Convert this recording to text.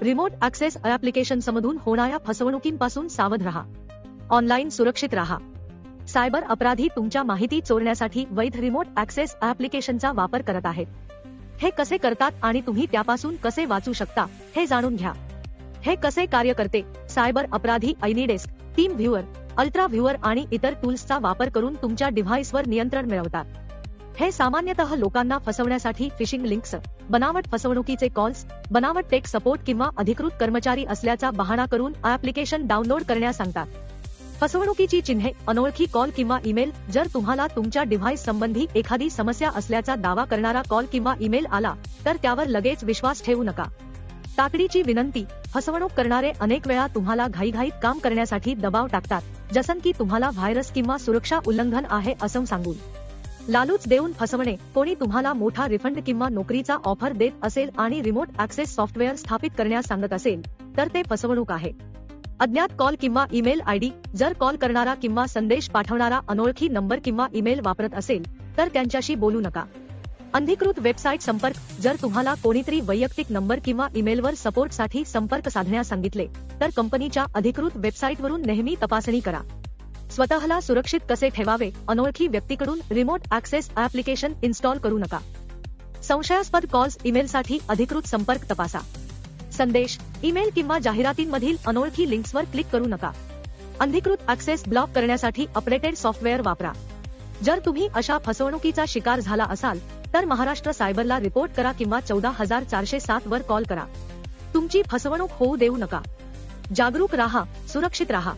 Remote access ऍप्लिकेशन्समधून होणाऱ्या फसवणुकींपासून सावध राहा. ऑनलाईन सुरक्षित राहा. सायबर अपराधी तुमच्या माहिती चोरण्यासाठी वैध रिमोट ऍक्सेस ऍप्लिकेशनचा वापर करत आहेत. हे कसे करतात आणि तुम्ही त्यापासून कसे वाचू शकता हे जाणून घ्या. हे कसे कार्य करते? सायबर अपराधी एनिडेस्क, टीम व्ह्यूअर, अल्ट्रा व्ह्यूअर आणि इतर टूल्सचा वापर करून तुमच्या डिव्हाइसवर नियंत्रण मिळवतात. हे सामान्यतः लोकांना फसवण्यासाठी फिशिंग लिंक्स, बनावट फसवणुकीचे कॉल्स, बनावट टेक सपोर्ट किंवा अधिकृत कर्मचारी असल्याचा बहाणा करून ऍप्लिकेशन डाउनलोड करण्यास सांगतात. फसवणुकीची चिन्हे, अनोळखी कॉल किंवा ईमेल. जर तुम्हाला तुमच्या डिव्हाइस संबंधी एखादी समस्या असल्याचा दावा करणारा कॉल किंवा ईमेल आला तर त्यावर लगेच विश्वास ठेवू नका. तातडीची विनंती. फसवणूक करणारे अनेक वेळा तुम्हाला घाईघाईत काम करण्यासाठी दबाव टाकतात, जसं की तुम्हाला व्हायरस किंवा सुरक्षा उल्लंघन आहे असं सांगून. लालूच देऊन फसवणे. कोणी तुम्हाला मोठा रिफंड किंवा नोकरीचा ऑफर देत असेल आणि रिमोट ऍक्सेस सॉफ्टवेअर स्थापित करण्यास सांगत असेल तर ते फसवणूक आहे. अज्ञात कॉल किंवा ईमेल आयडी. जर कॉल करणारा किंवा संदेश पाठवणारा अनोळखी नंबर किंवा ईमेल वापरत असेल तर त्यांच्याशी बोलू नका. अधिकृत वेबसाईट संपर्क. जर तुम्हाला कोणीतरी वैयक्तिक नंबर किंवा ईमेलवर सपोर्टसाठी संपर्क साधण्यास सांगितले तर कंपनीच्या अधिकृत वेबसाईटवरून नेहमी तपासणी करा. स्वतःला सुरक्षित कसे ठेवावे? अनोळखी व्यक्तीकडून रिमोट ऍक्सेस ऍप्लिकेशन इन्स्टॉल करू नका. संशयास्पद कॉल्स, ईमेलसाठी अधिकृत संपर्क तपासा. संदेश, ईमेल किंवा जाहिरातींमधील अनोळखी लिंक्सवर क्लिक करू नका. अधिकृत ऍक्सेस ब्लॉक करण्यासाठी अपडेटेड सॉफ्टवेअर वापरा. जर तुम्ही अशा फसवणुकीचा शिकार झाला असाल तर महाराष्ट्र सायबरला रिपोर्ट करा किंवा 14407 वर कॉल करा. तुमची फसवणूक होऊ देऊ नका. जागरूक राहा, सुरक्षित राहा.